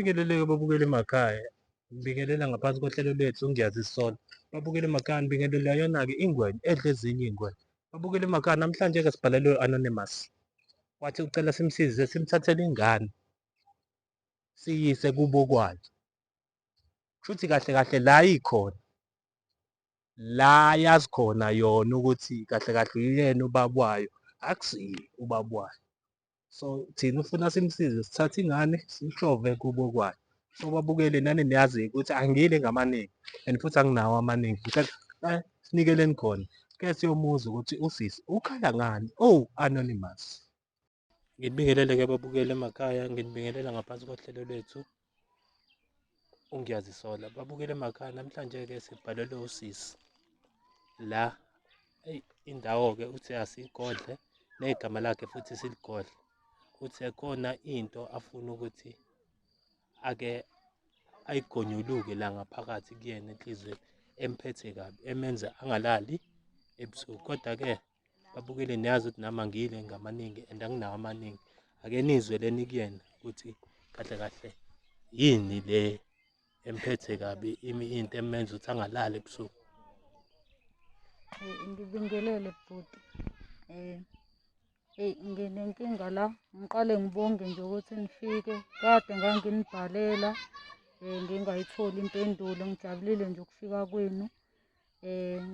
Ngibingelele-ke babukeli emakhaya, ngibingelela ngaphansi kohlelo lwethu Ngiyazisola. Babukeli emakhaya ngibingelela yona-ke ingwenya edla ezinye iy'ngwenya. Babukeli emakhaya namhlanje-ke sibhalelwe u-Anonymous. Wathi ucela simsize simthathele ingane siyise kubo kwayo. Kushuthi kahle kahle la ikhona, la yazi khona yona ukuthi kahle kahle uyena ubaba wayo, akusiye ubaba wayo. So thina ufuna simsize sithathe ingane siyishove kubo kwayo. So babukeli nani niyazi-ke ukuthi angiyile ngamaningi and futhi anginawo amaningi. Ngicela sinikeleni khona, ke siyomuzwa ukuthi usisi ukhala ngani. Oh, Anonymous. Nginibingelele-ke babukeli emakhaya, nginibingelela ngaphansi kohlelo lwethu Ngiyazisola. Babukeli emakhaya namhlanje-ke sibhalelwe usisi la indawo-ke uthi asigodle negama lakhe futhi siligodle. Uthi khona into afuna ukuthi ake ayigonyuluke la ngaphakathi kuyena enhlizweni emphethe kabi, emenza angalali ebusuku. Kodwa-ke babukeli niyazi ukuthi nami angiyile ngamaningi and anginawo amaningi. Ake nizwe leni kuyena ukuthi kahle kahle yini le emphethe kabi, into emenza ukuthi angalali ebusuku. Ngibingelele bhuti. Nginenkinga la, ngiqale ngibonge nje ukuthi nifike. Kade nganginibhalela ngingayitholi impendulo. Ngijabulile nje ukufika kwenu.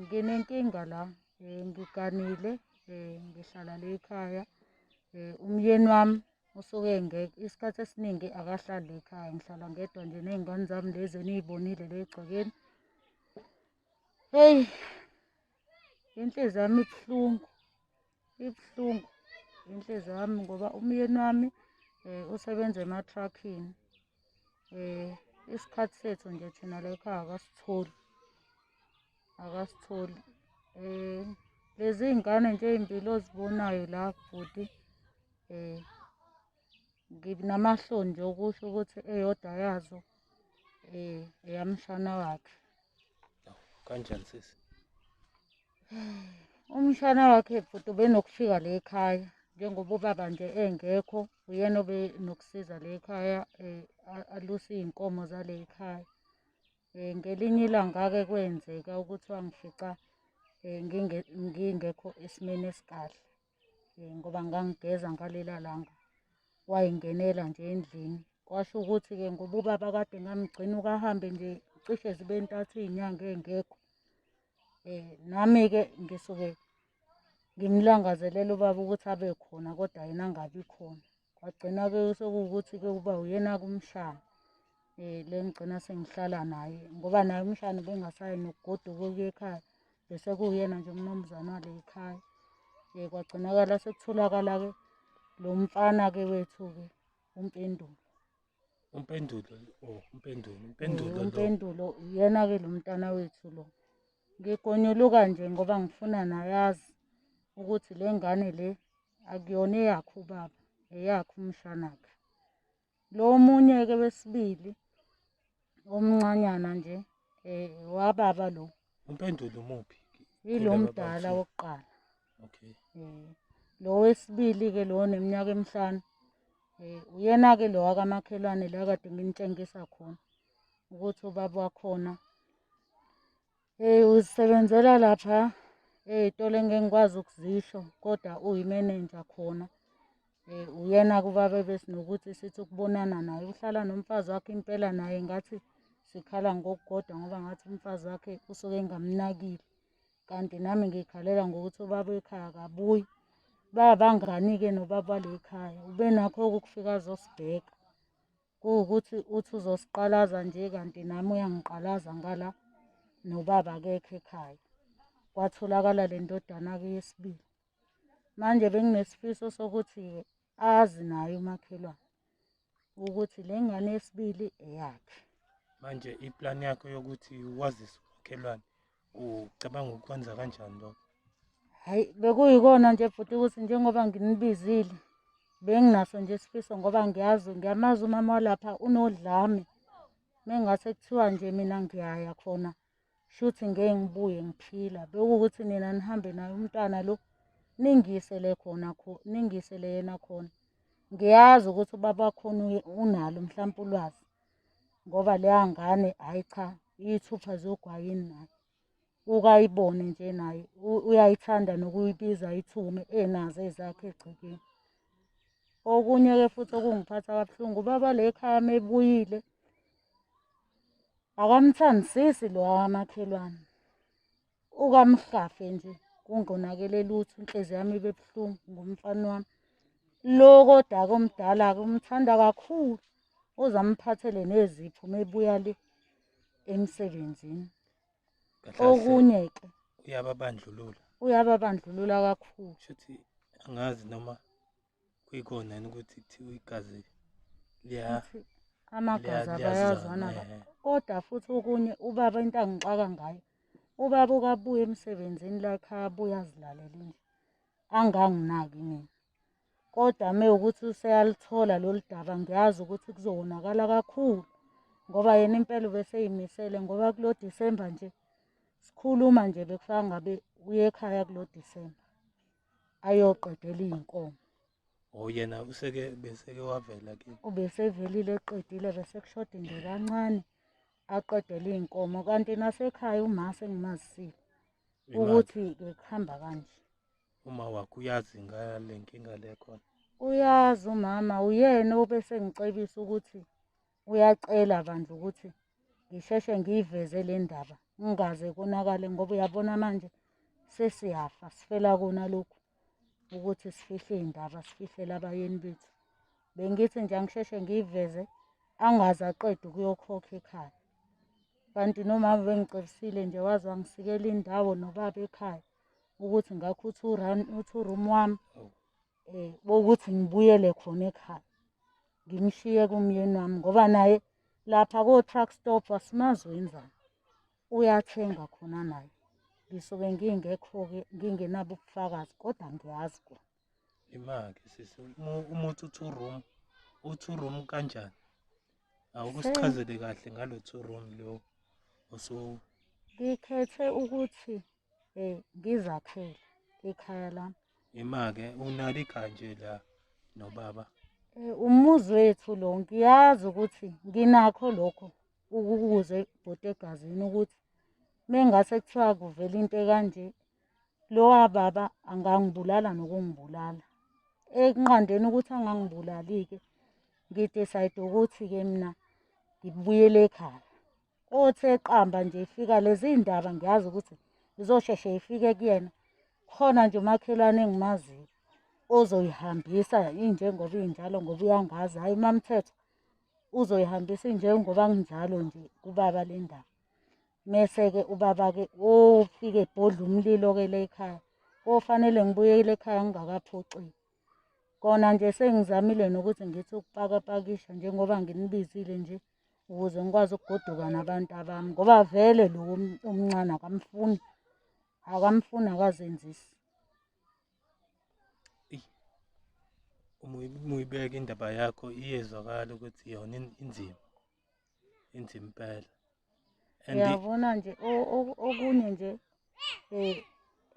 Nginenkinga la, ngiganile, ngihlala le ekhaya. Umyeni wami usuke engekho, isikhathi esiningi akahlali ekhaya. Ngihlala ngedwa nje ney'ngane zami lezi eniy'bonile le egcekeni. Heyi, inhliziyo yami ibuhlungu, ibuhlungu inhliziyo yami ngoba umyeni wami usebenza emathrakhini. Isikhathi sethu nje thina la ekhaya akasitholi. Lezi y'ngane nje ey'mbili ozibonayo la bhuti, nginamahloni nje okusho ukuthi eyodwa yazo eyamshana wakhe. Kanjani sisi? Umshana wakhe bhuti ubenokufika le ekhaya njengoba ubaba nje engekho, uyena obenokusiza le ekhaya aluse iy'nkomo zale ekhaya. Ngelinye ilanga-ke kwenzeka ukuthi wangifica ngingekho esimeni esikahle ngoba ngangigeza ngalela langa. Wayingenela nje endlini, kwasho ukuthi-ke ngoba ubaba kade ngamgcina ukahambe nje cishe zibe ntathu iy'nyanga engekho. Nami-ke ngisuke ngimlangazelela ubaba ukuthi abe khona kodwa yena angabi khona. Kwagcina-ke sekuwukuthi-ke uba uyena-ke umshana le ngigcina sengihlala naye ngoba naye umshana ubengasayi nokugoduka ukuya ekhaya, bese kuwuyena nje umnumzane wale ekhaya. Kwagcinakala sekutholakala-ke lo mfana-ke wethu-ke uMpendulo. Umpendulo, oh, Umpendulo lo. uMpendulo uyena-ke lo mntana wethu lo. Ngigonyuluka nje ngoba ngifuna nayazi ukuthi le ngane le akuyona eyakhe ubaba, eyakhe umshanakhe. Lo omunye-ke wesibili omncanyana nje wababa lo. Umpendulo muphi? Yilo mdala wokuqala. Okay. Lo wesibili-ke lo oneminyaka emihlanu, uyena-ke lo wakamakhelwane la kade nginitshengisa khona ukuthi ubaba wakhona uzisebenzela lapha ey'tolo engeke ngikwazi ukuzisho kodwa uyimenenja khona. Uyena-ke ubaba ebesinokuthi sithi ukubonana naye, uhlala nomfazi wakhe impela naye ngathi sikhala ngokukodwa ngoba ngathi umfazi wakhe usuke engamnakile. Kanti nami ngiy'khalela ngokuthi ubaba ekhaya akabuyi. Babangani-ke nobaba wale ekhaya, ubenakho-ke ukufika azosibheka. Kuwukuthi uthi uzosiqalaza nje kanti nami uyangiqalaza ngala nobaba akekho ekhaya. Kwatholakala le ndodana-ke yesibili. Manje benginesifiso sokuthi-ke azi naye umakhelwane ukuthi le ngane yesibili eyakhe. Manje iplani yakho yokuthi wazise umakhelwane ucabanga ukwenza kanjani lokho? Hhayi, bekuyikona nje futhi ukuthi njengoba nginibizile benginaso nje isifiso ngoba ngiyamazi umama walapha unodlame. Mengase kuthiwa nje mina ngiyaya khona shuthi ngeke ngibuye ngiphila. Bekuwukuthi nina nihambe naye umntwana lo ningisele yena khona. Ngiyazi ukuthi ubaba wakhona unalo mhlampe ulwazi ngoba leya ngane hhayi cha iy'thupha zogwayini nayo. Ukayibone nje naye uyayithanda nokuyibiza ayithume enazo ezakhe egcekeni. Okunye-ke futhi okungiphatha kabuhlungu, ubaba le ekhaya uma ebuyile akamthandisisi lo wamakhelwane. Ukamhlafe nje kungonakele lutho, inhliziyo yami ibe buhlungu ngomfana wami. Lo kodwa-ke omdala-ke umthanda kakhulu, uze amphathele nezipho uma ebuya le emsebenzini. Okunye-ke uyababandlulula. uyababandlulula kakhulu. Shuthi angazi noma kuyikhona yini ukuthi kuthiwa igazi Futhi amagazi abayazwana kodwa futhi okunye ubaba into angixaka ngayo, ubaba ukabuya emsebenzini la ekhaya abuye azilalele nje anganginaki mina. Kodwa mewukuthi useyalithola lolu daba ngiyazi ukuthi kuzowonakala kakhulu ngoba yena impela ubesey'misele ngoba kulo Disemba nje sikhuluma nje bekufaka ngabe uye ekhaya kulo Disemba ayoqedela iy'nkomo. yena beseke wavela ke. Ubesevelile eqedile bese kushoda nje kancane aqedele iy'nkomo, kanti nasekhaya umase engimazisile ukuthi-ke kuhamba kanje. Uma wakho uyazi ngale nkinga le khona? Uyazi umama, uyena obesengicebisa ukuthi uyacela bandla ukuthi ngisheshe ngiyiveze le ndaba kungaze konakale ngoba uyabona manje sesiyafa sifela kona lokhu ukuthi sifihle iy'ndaba sifihlele abayeni bethu. Bengithi nje angisheshe ngiyiveze angaze aqede ukuyokhokha ekhaya. Kanti nomama bengicebisile nje waze wangisikela indawo nobaba ekhaya ukuthi ngakho u-two-room wami wokuthi ngibuyele khona ekhaya. Ngimshiye kumyeni wami ngoba naye lapha ko-truck stop asimazi wenzani. Uyathenga khona naye. Ngisuke ngingekho-ke ngingenabo ubufakazi kodwa ngiyazi kona. Ima-ke sisi, uma uthi u-two-room kanjani? Awukusichazele kahle ngalo two-room lo Ngikhethe ukuthi ngizakhele ekhaya lami. Ima-ke unalo ikhaya nje la nobaba? Umuzi wethu lo ngiyazi ukuthi nginakho lokho ukukuze bhuti egazini ukuthi mengase kuthiwa kuvela into ekanje lo wababa angangibulala nokungibulala. Ekunqandeni ukuthi angangibulali-ke ngidesayide ukuthi-ke mina ngibuyele ekhaya. Othe qamba nje ifika lezi ndaba ngiyazi ukuthi zizosheshe ifike kuyena. Khona nje umakhelwane engimaziyo ozoyihambisa injengoba injalo ngoba uyangazi, hhayi uMamthethwa uzoyihambisa injengoba kunjalo nje kubaba le ndaba. Mese-ke ubaba-ke ofike ebhodla umlilo-ke le ekhaya kofanele ngibuyele ekhaya ngingakaphoxeki. Kona nje sengizamile nokuthi ngithi ukupakapakisha njengoba nginibizile nje ukuze ngikwazi ukugoduka nabantu abami ngoba vele lo omncane akamfuni akazenzisi. Uma uyibeka indaba yakho iyezwakala ukuthi yona inzima impela. Uyabona nje okunye nje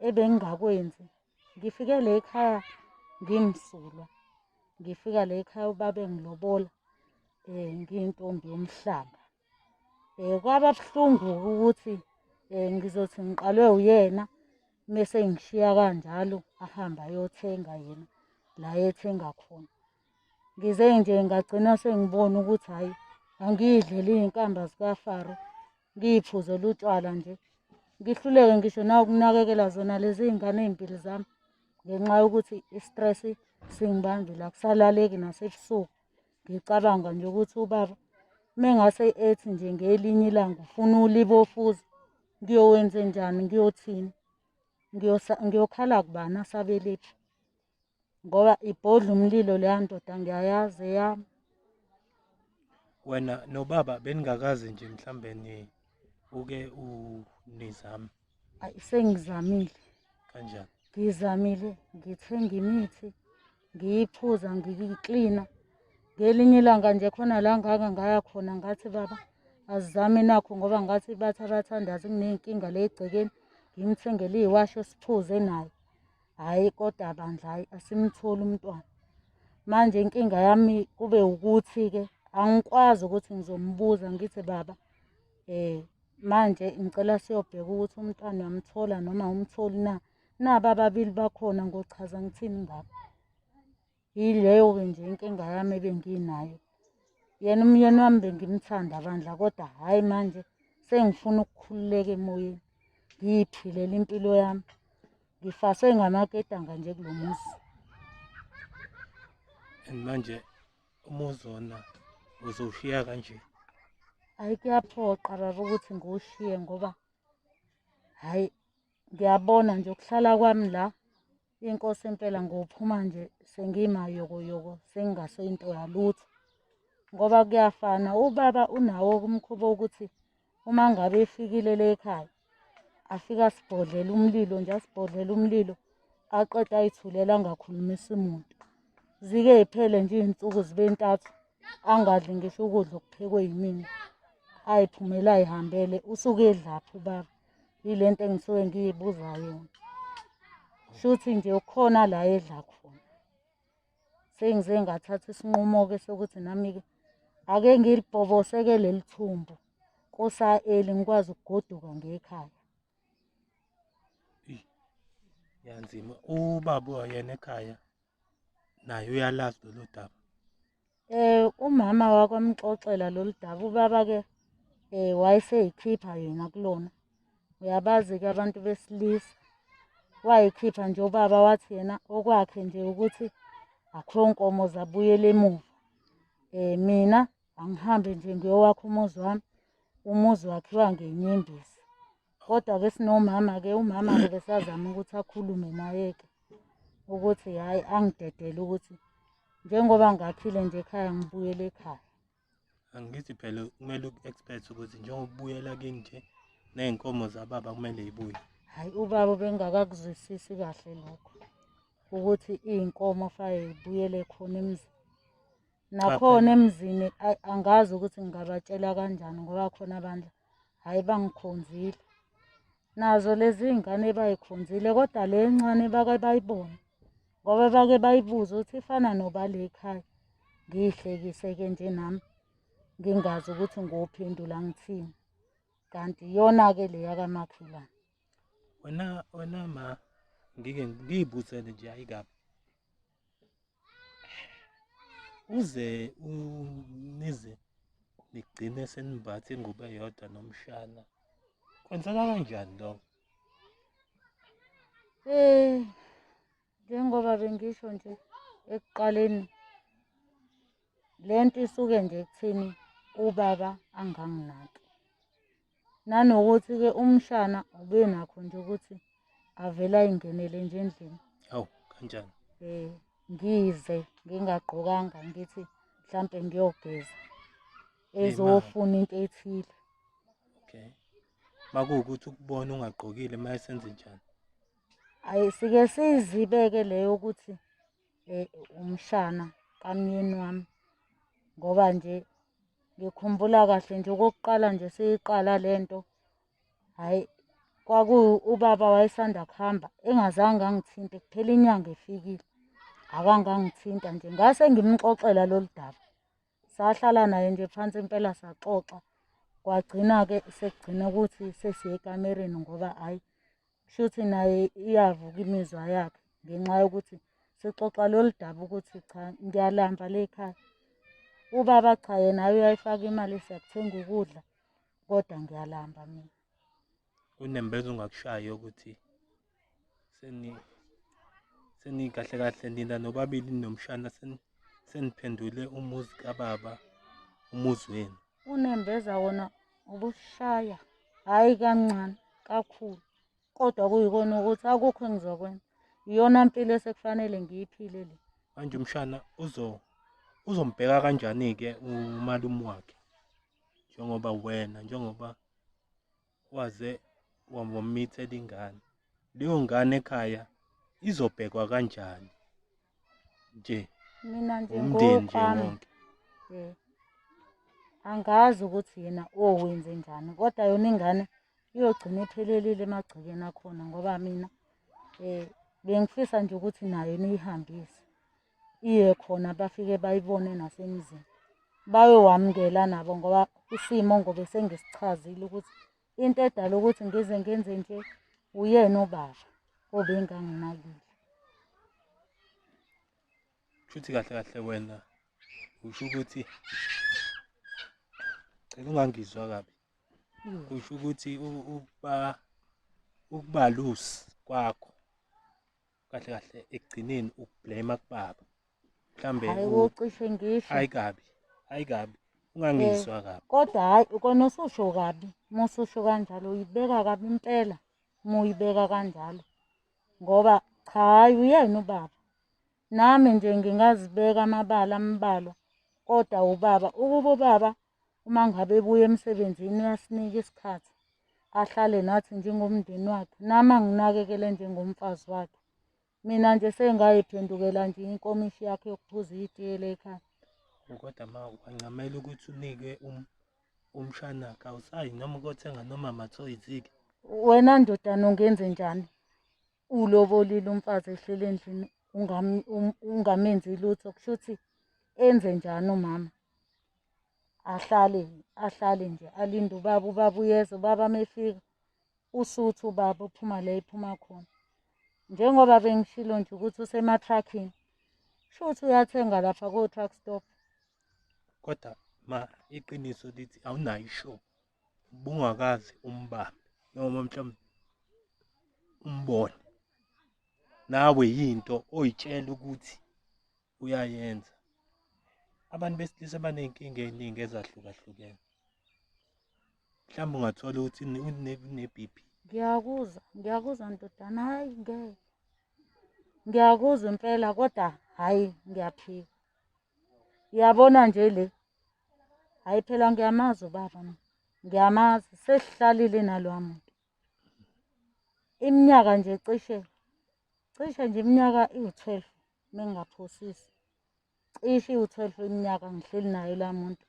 ebengingakwenzi, ngifike le ekhaya ngimsulwa, ngifika le ekhaya ubaba engilobola ngiyintombi yomhlanga. Kwaba buhlungu-ke ukuthi ngizothi ngiqalwe uyena mese ngishiya kanjalo ahambe ayothenga yena la ethenga khona. Ngize nje ngagcina sengibona ukuthi hhayi angiy'dlele iy'nkamba zikaFaro, ngiy'phuzele utshwala nje. Ngihluleke ngisho nawukunakekela zona lezi y'ngane ey'mbili zami ngenxa yokuthi i-stress singibambile akusalaleki nasebusuku. Ngicabanga nje ukuthi ubaba mengase ethi nje ngelinye ilanga ufuna ulibofuza ngiyowenze njani, ngiyothini, ngiyokhala kubani asabelephi ngoba ibhodla umlilo leya ndoda ngiyayazi eyami. Wena nobaba beningakaze nje mhlambe uke nizame? Ayi sengizamile. Kanjani? Ngizamile, ngithenga imithi, ngiyiphuza, ngiyiklina. Ngelinye ilanga nje khona la ngake ngaya khona ngathi baba asizame nakho ngoba ngathi bathi abathandazi kuney'nkinga le egcekeni ngimthengele iy'washo siphuze naye. Hhayi kodwa bandla hhayi asimtholi umntwana. Manje inkinga yami kube ukuthi-ke angikwazi ukuthi ngizombuza ngithi baba manje ngicela siyobheka ukuthi umntwana uyamthola noma awumtholi na. Naba ababili bakhona ngochaza ngithini ngabo. Yileyo-ke nje inkinga yami ebenginayo. Yena umyeni wami bengimthanda bandla, kodwa hhayi manje sengifuna ukukhululeka emoyeni. Ngiy'philela impilo yami. Ngifaswe ngamaketanga nje kulo muzi. And manje umuzi wona uzowushiya kanje? Hhayi kuyaphoqa baba ukuthi ngiwushiye ngoba hhayi ngiyabona nje ukuhlala kwami la inkosi impela ngophuma nje sengimayokoyoko sengingaseyinto yalutho. Ngoba kuyafana ubaba unawo umkhuba wokuthi uma ngabe efikile le ekhaya afike asibhodlela umlilo nje asibhodlela umlilo aqeda ayithulela angakhulumisi muntu. Zike y'phele nje iy'nsuku zibe ntathu angadli ngisho ukudla okuphekwe yimina. Ay'phumele ay'hambele usuke edlaphi ubaba. Yile nto engisuke ngiy'buza yona. Shuthi nje ukhona la edla khona. Sengize ngathatha isinqumo-ke sokuthi nami-ke ake ngilibhoboseke leli thumbu kosa-eli ngikwazi ukugoduka ngekhaya. Yanzima. Ubaba yena ekhaya naye uyalazi lolu daba? Umama wakwamxoxela lolu daba. Ubaba-ke wayeseyikhipha yena kulona. Uyabazi-ke abantu besilisa. Wayikhipha nje ubaba wathi yena okwakhe nje ukuthi akho nkomo zabuyela emuva. Mina angihambe nje ngiyowakha umuzi wami. Umuzi wakhiwa ngenyembezi. Kodwa-ke sinomama-ke, umama-ke besazama ukuthi akhulume naye-ke ukuthi hhayi angidedele ukuthi njengoba ngakhile nje ekhaya ngibuyele ekhaya. Angithi phela kumele uku-expect ukuthi njengoba ubuyela kini nje ney'nkomo zababa kumele y'buye. Hhayi ubaba bengakakuzwisisi kahle lokho ukuthi iy'nkomo fanele y'buyele khona emzini. Nakhona emzini angazi ukuthi ngingabatshela kanjani ngoba khona abantu hhayi bangikhonzile. Nazo lezi ngane bay'khonzile kodwa le ncane bake bayibone ngoba bake bayibuze ukuthi ifana noba le ekhaya. Ngiyihlekise-ke nje nami ngingazi ukuthi ngophendula ngithini. Kanti iyona-ke le yakamakhelwane. Wena ma ngike ngiy'buzele nje hhayi kabi. Uze nize nigcine senibathe ingubo eyodwa nomshana. Kwenzeka kanjani lokho? Njengoba bengisho nje ekuqaleni le nto isuke nje ekutheni ubaba anganginaki. Nanokuthi-ke umshana ube nakho nje ukuthi avele ayingenele nje endlini. Hawu, kanjani? Ngize ngingagqokanga ngithi mhlampe ngiyogeza ezofuna into ethile. Okay. Makuwukuthi ukubona ungagqokile manje senze njani? Ayi sike sizibeke leyo ukuthi umshana kamyeni wami ngoba nje ngikhumbula kahle nje okokuqala nje siyiqala lento. Hhayi ubaba wayesanda kuhamba engazange angithinte kuphela inyanga efikile. Akangangithinta nje ngase ngimxoxela lolu daba. Sahlala naye nje phansi impela saxoxa. Kwagcina-ke sekugcina ukuthi sesiya ekamereni ngoba hhayi kushuthi naye iyavuka imizwa yakhe ngenxa yokuthi sixoxa lolu daba ukuthi cha ngiyalamba le ekhaya. Ubaba cha yena uyayifaka imali siyakuthenga ukudla kodwa ngiyalamba mina. Unembeza ungakushayi ukuthi kahle kahle nina nobabili nomshana seniphendule umuzi kababa umuzi wenu. Unembeza wona ubushaya hhayi kancane kakhulu. Kodwa kuyikona ukuthi akukho engizokwenza. Iyona mpilo esekufanele ngiyiphile le. Manje umshana uzombheka kanjani-ke umalume wakhe njengoba waze wamithela ingane. Leyo ngane ekhaya izobhekwa kanjani nje? Mina nje Umndeni nje ngokwami wonke. Angazi ukuthi yena owenze njani kodwa yona ingane iyogcina iphelelile emagcekeni akhona ngoba mina bengifisa nje ukuthi nayo niyihambise iye khona bafike bayibone nasemzini. bayowamukela nabo ngoba isimo ngobe sengisichazile ukuthi into edala ukuthi ngize ngenze nje uyena ubaba obenganginakile. Kushuthi kahle kahle wena usho ukuthi cela ungangizwa kabi. Usho ukuthi ukuba loose kwakho kahle kahle ekugcineni ukublame kubaba. Mhlambe Hhayi wocishe ngisho. hayi kabi ungangizwa kabi. Kodwa hhayi kona ususho kabi uma ususho kanjalo uyibeka kabi impela uma uyibeka kanjalo. Ngoba cha hhayi uyena ubaba. Nami nje ngingazibeka amabala ambalwa kodwa ubaba. Ukuba ubaba uma ngabe ebuya emsebenzini uyasinika isikhathi ahlale nathi njengomndeni wakhe. Nami anginakekele njengomfazi wakhe. Mina nje sengayiphendukela nje inkomishi yakhe yokuphuza itiye le ekhaya. Kodwa ma wancamela ukuthi unike umshanakhe awusayi noma ukothenga noma amathoyizi-ke. Wena ndodana ungenze njani? Ulobolile umfazi ehleli endlini ungamenzi lutho. Kusho ukuthi enze njani umama? Ahlale nje alinde ubaba uyeza. Ubaba mefika usuthu ubaba uphuma la ephuma khona. Njengoba bengishilo nje ukuthi usemathrakhini. Kusho ukuthi uyathenga lapha ko-truck stop. Kodwa ma iqiniso lithi awunayo ishow. Ubungakazi umbambe noma mhlawumbe umbone. Nawe yinto oyitshela ukuthi uyayenza. Abantu besilisa baney'nkinga ey'ningi ezahlukahlukene. Mhlawumbe ungathola ukuthi une-BP. Ngiyakuzwa ndodana, hhayi ngeke. Ngiyakuzwa impela kodwa hhayi ngiyaphika. Uyabona nje le, hhayi phela ngiyamazi ubaba mina. Ngiyamazi sesihlalile naloya muntu. Iminyaka nje cishe nje iminyaka iwu-12 mengingaphosisi. Cishe iwu-12 iminyaka ngihleli naye la muntu.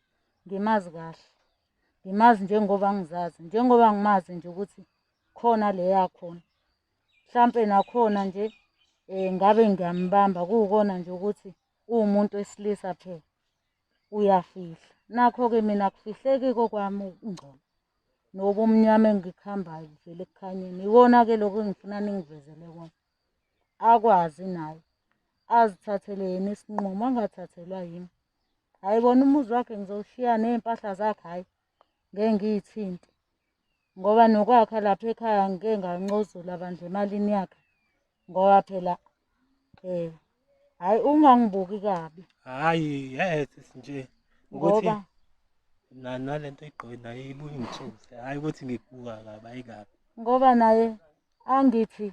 Ngimazi kahle. Ngimazi njengoba ngizazi. Njengoba ngimazi nje ukuthi khona le yakhona. Mhlampe nakhona nje ngabe ngiyambamba kuwukona nje ukuthi uwumuntu wesilisa phela. Uyafihla. Nakho-ke mina akufihleki kokwami ukungcola. Nobumnyama engikuhambayo kuvele kukhanyeni. Ikona-ke lokhu engifuna ningivezele kona. Akwazi naye. Azithathele yena isinqumo angathathelwa yimi. Hhayi bona umuzi wakhe ngizowushiya ney'mpahla zakhe hhayi. Ngeke ngiy'thinte. Ngoba nokwakha lapha ekhaya ngike ngancozula bandla emalini yakhe. Ngoba phela hhayi ungangibuki kabi. Hhayi nje ukuthi Ngoba nalento oyigqoke nayo ibuye ingithuse. Hhayi ukuthi ngikubuka kabi, hhayi kabi. ngoba naye angithi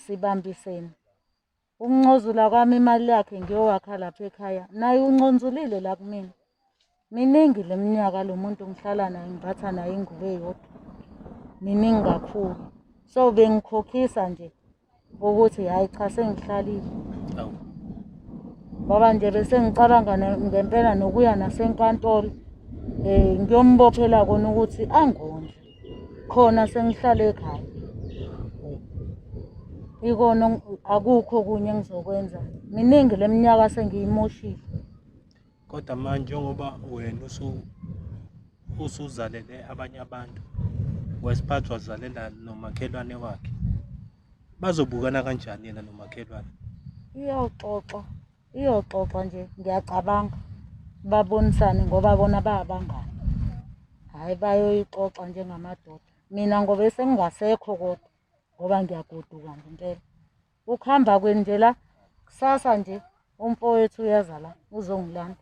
sibambisene. Ukuncozula kwami imali yakhe ngiyowakha lapha ekhaya. Naye unconzulile la kumina. Miningi le minyaka lo muntu ngihlala naye ngibatha naye ingubo eyodwa. Miningi kakhulu. So bengikhokhisa nje ukuthi hhayi cha sengihlalile. Awu. Ngoba nje bese ngicabanga ngempela nokuya nasenkantolo ngiyombophela kona ukuthi angondle. Khona sengihlale ekhaya. Ikona akukho okunye engizokwenza. Miningi le minyaka sengiyimoshile. Kodwa manje njengoba wena usuzalele abanye abantu, wesiphathi wazalela nomakhelwane wakhe. Bazobukana kanjani yena nomakhelwane? Iyoxoxa nje ngiyacabanga. Babonisane ngoba bona bayabangani. Hhayi bayoyixoxa njengamadoda. Mina ngobe sengingasekho kodwa ngoba ngiyagoduka nje impela. Ukuhamba kwenu nje la kusasa nje umfowethu uyeza la uzongilanda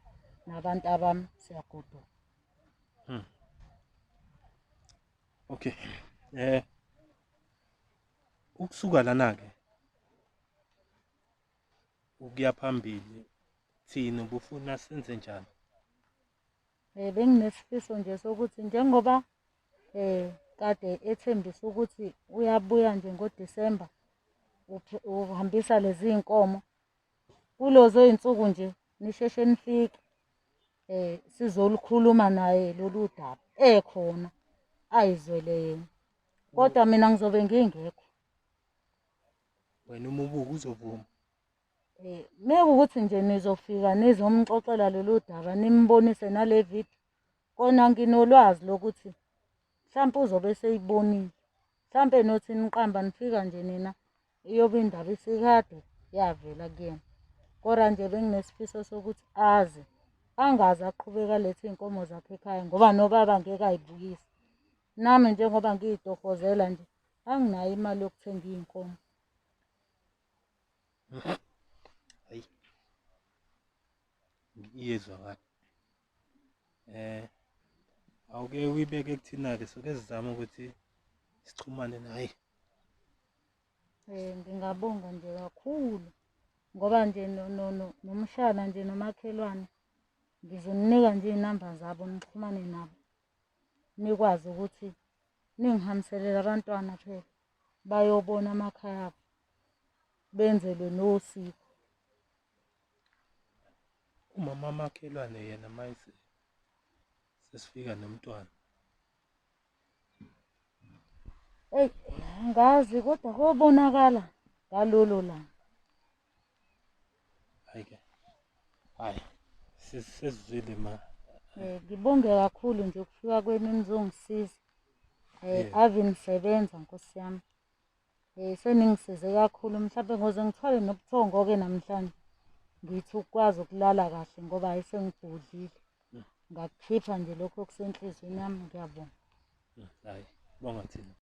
nabantu abami siyagoduka. Okay. Ukusuka lana-ke ukuya phambili thina ubufuna senze njani? Benginesifiso nje sokuthi njengoba kade ethembisa ukuthi uyabuya nje ngoDisemba uhambisa lezi iy'nkomo. Kulezo y'nsuku nje nisheshe nifike sizolukhuluma naye lolu daba ekhona ayizwele yena. Kodwa mina ngizobe ngingekho. Wena uma ubuka uzovuma? Mekuwukuthi nje nizofika nizomxoxela lolu daba nimbonise nale vidiyo, kona nginolwazi lokuthi mhlampe uzobe eseyibonile. Mhlampe nothi niqamba nifika nje nina iyobe indaba isikade yavela kuyena. Kodwa nje benginesifiso sokuthi azi, angaze aqhubeke alethe iy'nkomo zakhe ekhaya ngoba nobaba angeke ay'buyise. Nami njengoba ngiy'tohozela nje, anginayo imali yokuthenga iy'nkomo. Hayi, iyezwakala. Awuke uyibeke kuthina-ke, soke sizame ukuthi sichumane naye. Ngingabonga nje kakhulu ngoba nje nomshana nje nomakhelwane ngizoninika nje iy'namba zabo nixhumane nabo. Nikwazi ukuthi ningihambiselele abantwana phela bayobona amakhaya abo, benzelwe nosiko. Umama makhelwane yena manje sesifika nomntwana. Eyi, angazi kodwa kobonakala ngalolo langa. Hhayi-ke, hhayi sesizwile ma. Ngibonge kakhulu nje ukufika kwenu nizongisiza. Ave nisebenza Nkosi yami. Seningisize kakhulu, mhlampe ngizoze ngithole nobuthongo-ke namhlanje. Ngithi ukwazi ukulala kahle ngoba hhayi sengibhodlile. Ngakukhipha nje lokhu okusenhliziyweni yami, ngiyabonga. Hhayi, bonga thina.